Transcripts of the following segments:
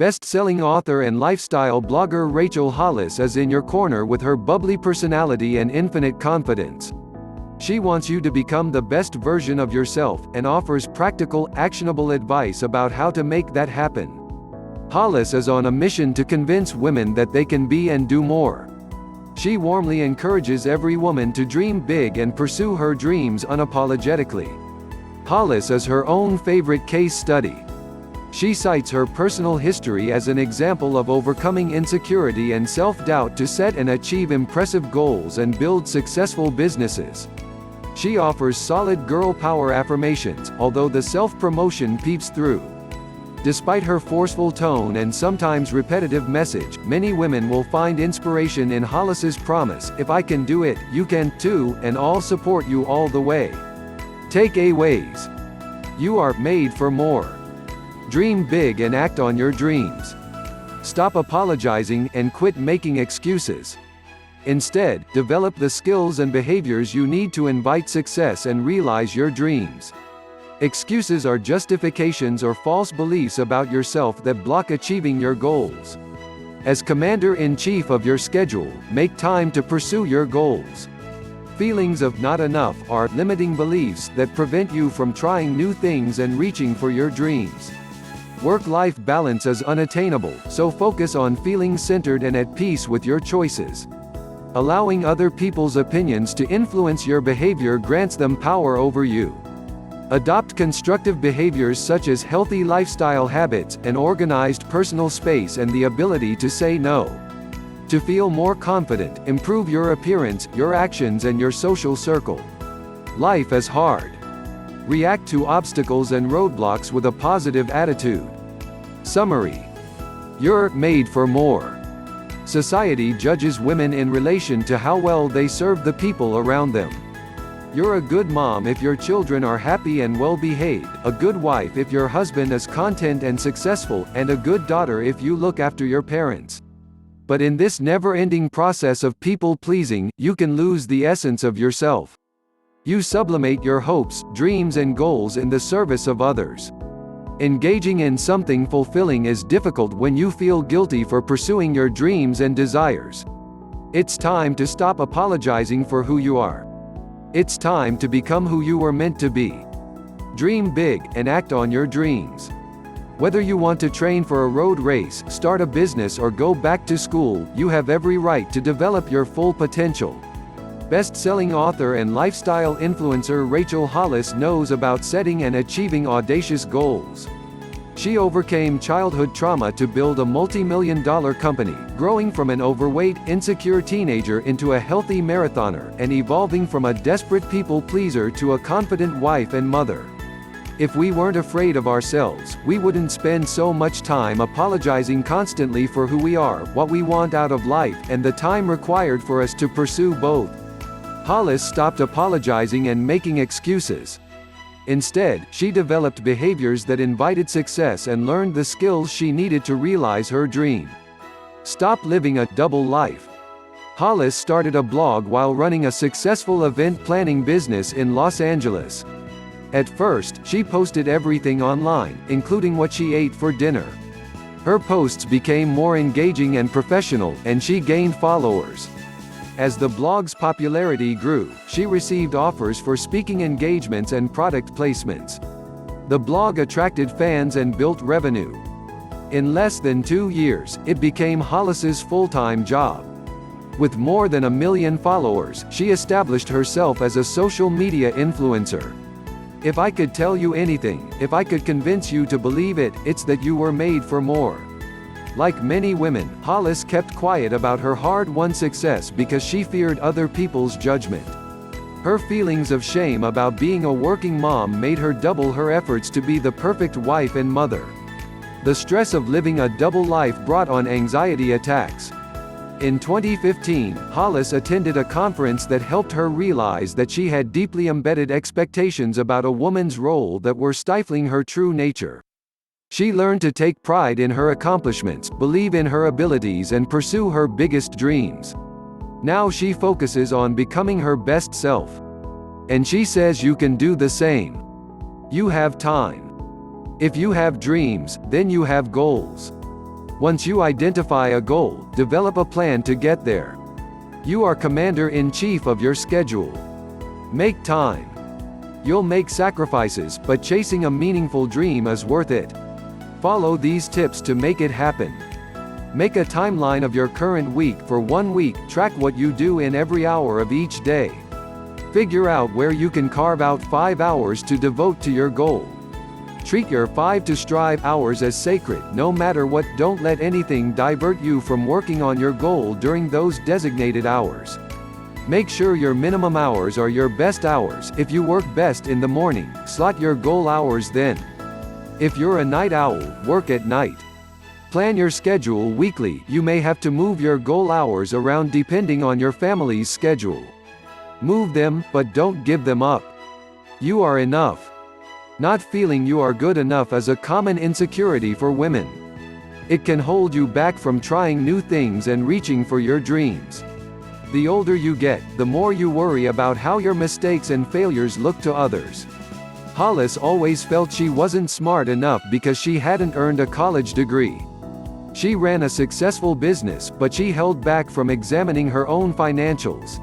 Best-selling author and lifestyle blogger Rachel Hollis is in your corner with her bubbly personality and infinite confidence. She wants you to become the best version of yourself, and offers practical, actionable advice about how to make that happen. Hollis is on a mission to convince women that they can be and do more. She warmly encourages every woman to dream big and pursue her dreams unapologetically. Hollis is her own favorite case study. She cites her personal history as an example of overcoming insecurity and self-doubt to set and achieve impressive goals and build successful businesses. She offers solid girl power affirmations, although the self-promotion peeps through. Despite her forceful tone and sometimes repetitive message, many women will find inspiration in Hollis's promise, "If I can do it, you can too, and I'll support you all the way." Takeaways. You are made for more. Dream big and act on your dreams. Stop apologizing and quit making excuses. Instead, develop the skills and behaviors you need to invite success and realize your dreams. Excuses are justifications or false beliefs about yourself that block achieving your goals. As commander-in-chief of your schedule, make time to pursue your goals. Feelings of not enough are limiting beliefs that prevent you from trying new things and reaching for your dreams. Work-life balance is unattainable, so focus on feeling centered and at peace with your choices. Allowing other people's opinions to influence your behavior grants them power over you. Adopt constructive behaviors such as healthy lifestyle habits, an organized personal space, and the ability to say no. To feel more confident, improve your appearance, your actions, and your social circle. Life is hard. React to obstacles and roadblocks with a positive attitude. Summary. You're made for more. Society judges women in relation to how well they serve the people around them. You're a good mom if your children are happy and well-behaved, a good wife if your husband is content and successful, and a good daughter if you look after your parents. But in this never-ending process of people-pleasing, you can lose the essence of yourself. You sublimate your hopes, dreams, and goals in the service of others. Engaging in something fulfilling is difficult when you feel guilty for pursuing your dreams and desires. It's time to stop apologizing for who you are. It's time to become who you were meant to be. Dream big, and act on your dreams. Whether you want to train for a road race, start a business, or go back to school, you have every right to develop your full potential. Best-selling author and lifestyle influencer Rachel Hollis knows about setting and achieving audacious goals. She overcame childhood trauma to build a multi-million-dollar company, growing from an overweight, insecure teenager into a healthy marathoner, and evolving from a desperate people-pleaser to a confident wife and mother. If we weren't afraid of ourselves, we wouldn't spend so much time apologizing constantly for who we are, what we want out of life, and the time required for us to pursue both. Hollis stopped apologizing and making excuses. Instead, she developed behaviors that invited success and learned the skills she needed to realize her dream. Stop living a double life. Hollis started a blog while running a successful event planning business in Los Angeles. At first, she posted everything online, including what she ate for dinner. Her posts became more engaging and professional, and she gained followers. As the blog's popularity grew, she received offers for speaking engagements and product placements. The blog attracted fans and built revenue. In less than 2 years, it became Hollis's full-time job. With more than 1 million followers, she established herself as a social media influencer. If I could tell you anything, if I could convince you to believe it, it's that you were made for more. Like many women, Hollis kept quiet about her hard-won success because she feared other people's judgment. Her feelings of shame about being a working mom made her double her efforts to be the perfect wife and mother. The stress of living a double life brought on anxiety attacks. In 2015, Hollis attended a conference that helped her realize that she had deeply embedded expectations about a woman's role that were stifling her true nature. She learned to take pride in her accomplishments, believe in her abilities, and pursue her biggest dreams. Now she focuses on becoming her best self. And she says you can do the same. You have time. If you have dreams, then you have goals. Once you identify a goal, develop a plan to get there. You are commander-in-chief of your schedule. Make time. You'll make sacrifices, but chasing a meaningful dream is worth it. Follow these tips to make it happen. Make a timeline of your current week. For 1 week, track what you do in every hour of each day. Figure out where you can carve out 5 hours to devote to your goal. Treat your 5 to strive hours as sacred, no matter what. Don't let anything divert you from working on your goal during those designated hours. Make sure your minimum hours are your best hours. If you work best in the morning, slot your goal hours then. If you're a night owl, work at night. Plan your schedule weekly. You may have to move your goal hours around depending on your family's schedule. Move them, but don't give them up. You are enough. Not feeling you are good enough is a common insecurity for women. It can hold you back from trying new things and reaching for your dreams. The older you get, the more you worry about how your mistakes and failures look to others. Hollis always felt she wasn't smart enough because she hadn't earned a college degree. She ran a successful business, but she held back from examining her own financials.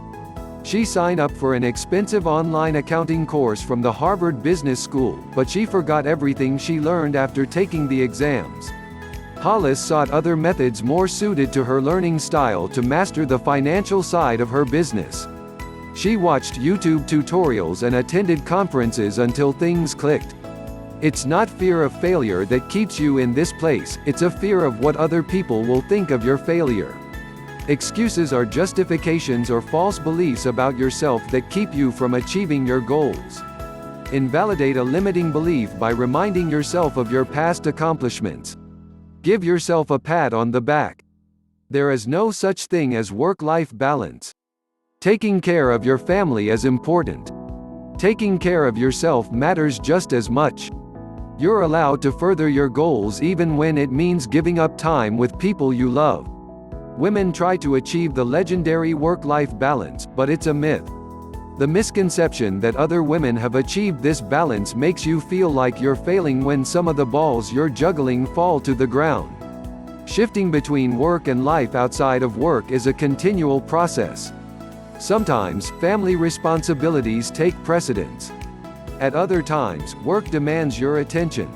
She signed up for an expensive online accounting course from the Harvard Business School, but she forgot everything she learned after taking the exams. Hollis sought other methods more suited to her learning style to master the financial side of her business. She watched YouTube tutorials and attended conferences until things clicked. It's not fear of failure that keeps you in this place, it's a fear of what other people will think of your failure. Excuses are justifications or false beliefs about yourself that keep you from achieving your goals. Invalidate a limiting belief by reminding yourself of your past accomplishments. Give yourself a pat on the back. There is no such thing as work-life balance. Taking care of your family is important. Taking care of yourself matters just as much. You're allowed to further your goals even when it means giving up time with people you love. Women try to achieve the legendary work-life balance, but it's a myth. The misconception that other women have achieved this balance makes you feel like you're failing when some of the balls you're juggling fall to the ground. Shifting between work and life outside of work is a continual process. Sometimes, family responsibilities take precedence. At other times, work demands your attention.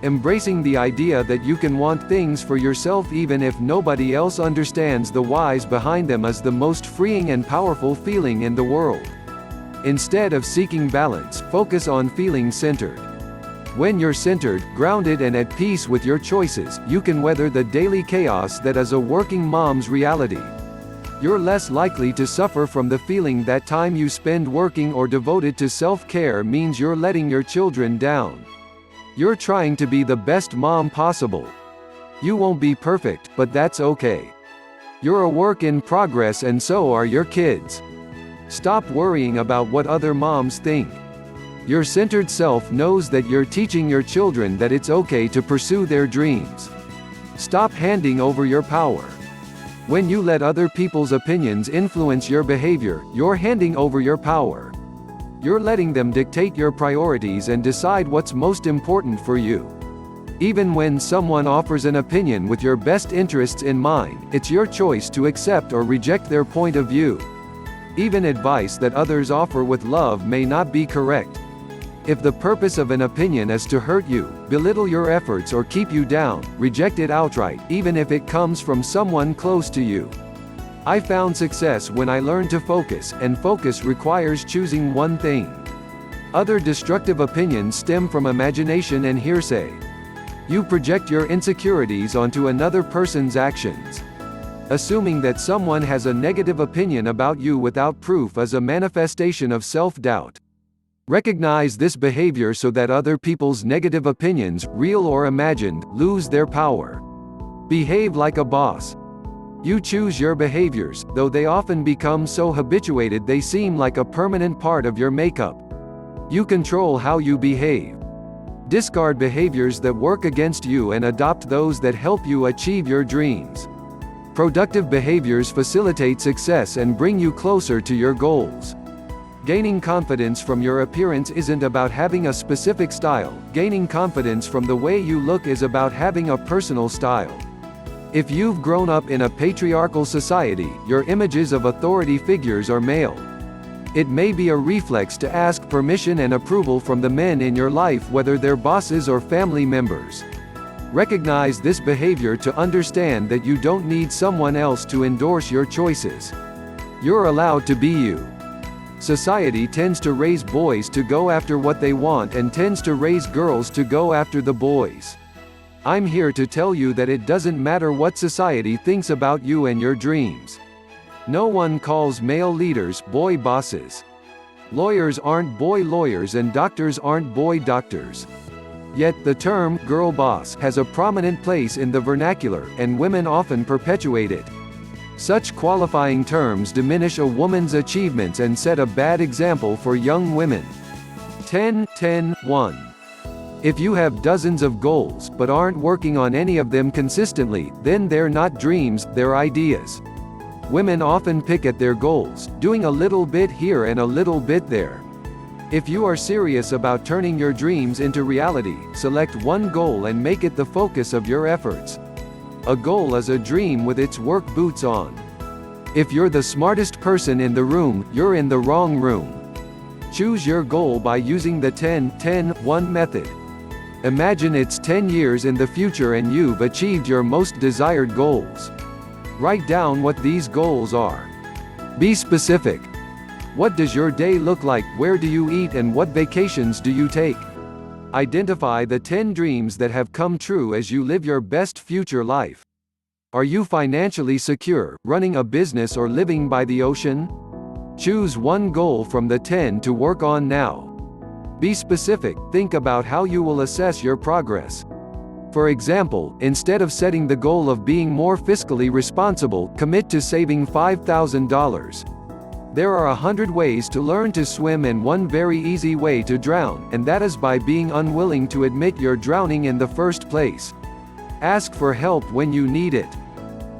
Embracing the idea that you can want things for yourself even if nobody else understands the whys behind them is the most freeing and powerful feeling in the world. Instead of seeking balance, focus on feeling centered. When you're centered, grounded and at peace with your choices, you can weather the daily chaos that is a working mom's reality. You're less likely to suffer from the feeling that time you spend working or devoted to self-care means you're letting your children down. You're trying to be the best mom possible. You won't be perfect, but that's okay. You're a work in progress and so are your kids. Stop worrying about what other moms think. Your centered self knows that you're teaching your children that it's okay to pursue their dreams. Stop handing over your power. When you let other people's opinions influence your behavior, you're handing over your power. You're letting them dictate your priorities and decide what's most important for you. Even when someone offers an opinion with your best interests in mind, it's your choice to accept or reject their point of view. Even advice that others offer with love may not be correct. If the purpose of an opinion is to hurt you, belittle your efforts or keep you down, reject it outright, even if it comes from someone close to you. I found success when I learned to focus, and focus requires choosing one thing. Other destructive opinions stem from imagination and hearsay. You project your insecurities onto another person's actions. Assuming that someone has a negative opinion about you without proof is a manifestation of self-doubt. Recognize this behavior so that other people's negative opinions, real or imagined, lose their power. Behave like a boss. You choose your behaviors, though they often become so habituated they seem like a permanent part of your makeup. You control how you behave. Discard behaviors that work against you and adopt those that help you achieve your dreams. Productive behaviors facilitate success and bring you closer to your goals. Gaining confidence from your appearance isn't about having a specific style. Gaining confidence from the way you look is about having a personal style. If you've grown up in a patriarchal society, your images of authority figures are male. It may be a reflex to ask permission and approval from the men in your life, whether they're bosses or family members. Recognize this behavior to understand that you don't need someone else to endorse your choices. You're allowed to be you. Society tends to raise boys to go after what they want and tends to raise girls to go after the boys. I'm here to tell you that it doesn't matter what society thinks about you and your dreams. No one calls male leaders boy bosses. Lawyers aren't boy lawyers and doctors aren't boy doctors. Yet, the term girl boss has a prominent place in the vernacular, and women often perpetuate it. Such qualifying terms diminish a woman's achievements and set a bad example for young women. 10-10-1. If you have dozens of goals, but aren't working on any of them consistently, then they're not dreams, they're ideas. Women often pick at their goals, doing a little bit here and a little bit there. If you are serious about turning your dreams into reality, select one goal and make it the focus of your efforts. A goal is a dream with its work boots on. If you're the smartest person in the room, you're in the wrong room. Choose your goal by using the 10-10-1 method. Imagine it's 10 years in the future and you've achieved your most desired goals. Write down what these goals are. Be specific. What does your day look like, where do you eat, and what vacations do you take? Identify the 10 dreams that have come true as you live your best future life. Are you financially secure, running a business, or living by the ocean? Choose one goal from the 10 to work on now. Be specific, think about how you will assess your progress. For example, instead of setting the goal of being more fiscally responsible, commit to saving $5,000. There are 100 ways to learn to swim and one very easy way to drown, and that is by being unwilling to admit you're drowning in the first place. Ask for help when you need it.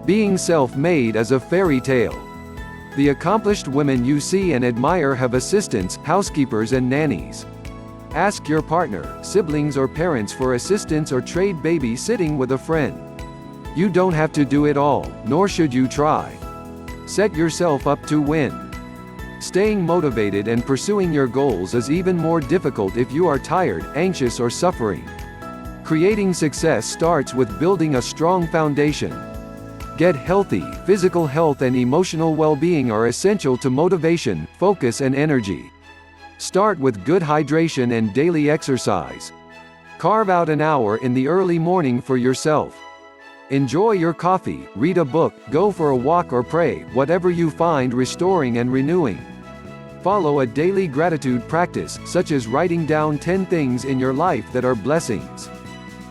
Being self-made is a fairy tale. The accomplished women you see and admire have assistants, housekeepers, and nannies. Ask your partner, siblings, or parents for assistance or trade babysitting with a friend. You don't have to do it all, nor should you try. Set yourself up to win. Staying motivated and pursuing your goals is even more difficult if you are tired, anxious, or suffering. Creating success starts with building a strong foundation. Get healthy. Physical health and emotional well-being are essential to motivation, focus, and energy. Start with good hydration and daily exercise. Carve out an hour in the early morning for yourself. Enjoy your coffee, read a book, go for a walk, or pray, whatever you find restoring and renewing. Follow a daily gratitude practice, such as writing down 10 things in your life that are blessings.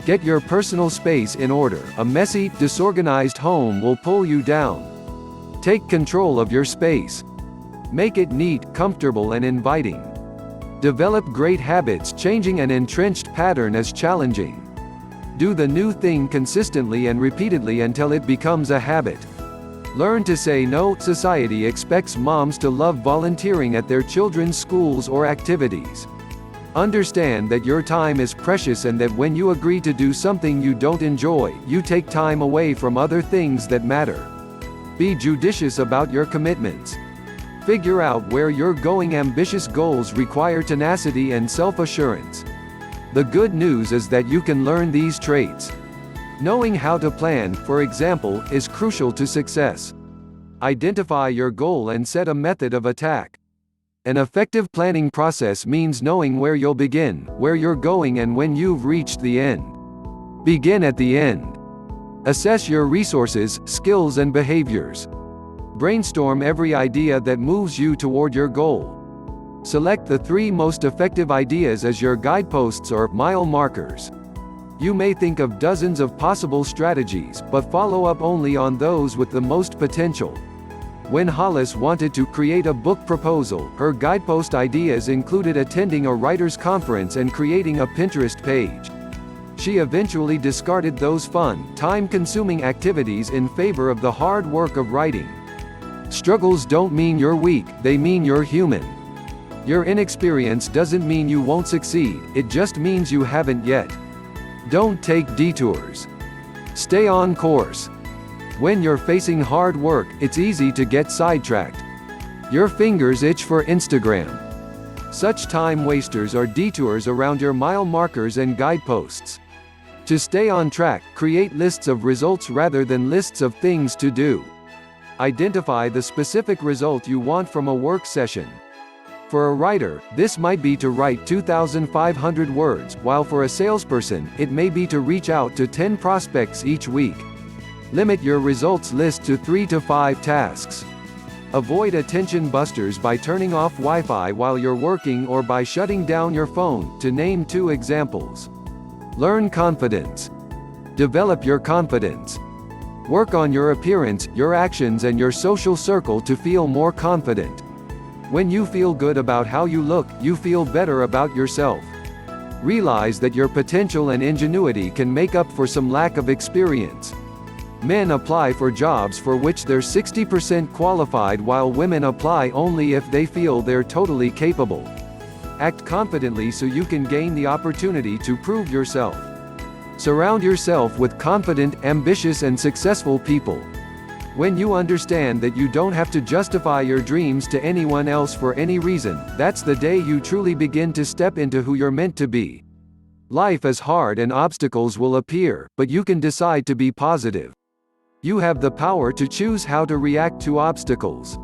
Get your personal space in order. A messy, disorganized home will pull you down. Take control of your space. Make it neat, comfortable, and inviting. Develop great habits. Changing an entrenched pattern is challenging. Do the new thing consistently and repeatedly until it becomes a habit. Learn to say no. Society expects moms to love volunteering at their children's schools or activities. Understand that your time is precious and that when you agree to do something you don't enjoy, you take time away from other things that matter. Be judicious about your commitments. Figure out where you're going. Ambitious goals require tenacity and self-assurance. The good news is that you can learn these traits. Knowing how to plan, for example, is crucial to success. Identify your goal and set a method of attack. An effective planning process means knowing where you'll begin, where you're going, and when you've reached the end. Begin at the end. Assess your resources, skills, and behaviors. Brainstorm every idea that moves you toward your goal. Select the 3 most effective ideas as your guideposts or mile markers. You may think of dozens of possible strategies, but follow up only on those with the most potential. When Hollis wanted to create a book proposal, her guidepost ideas included attending a writer's conference and creating a Pinterest page. She eventually discarded those fun, time-consuming activities in favor of the hard work of writing. Struggles don't mean you're weak, they mean you're human. Your inexperience doesn't mean you won't succeed, it just means you haven't yet. Don't take detours. Stay on course. When you're facing hard work, it's easy to get sidetracked. Your fingers itch for Instagram. Such time wasters are detours around your mile markers and guideposts. To stay on track, create lists of results rather than lists of things to do. Identify the specific result you want from a work session. For a writer, this might be to write 2,500 words, while for a salesperson, it may be to reach out to 10 prospects each week. Limit your results list to 3 to 5 tasks. Avoid attention busters by turning off Wi-Fi while you're working or by shutting down your phone, to name 2 examples. Learn confidence. Develop your confidence. Work on your appearance, your actions and your social circle to feel more confident. When you feel good about how you look, you feel better about yourself. Realize that your potential and ingenuity can make up for some lack of experience. Men apply for jobs for which they're 60% qualified while women apply only if they feel they're totally capable. Act confidently so you can gain the opportunity to prove yourself. Surround yourself with confident, ambitious and successful people. When you understand that you don't have to justify your dreams to anyone else for any reason, that's the day you truly begin to step into who you're meant to be. Life is hard and obstacles will appear, but you can decide to be positive. You have the power to choose how to react to obstacles.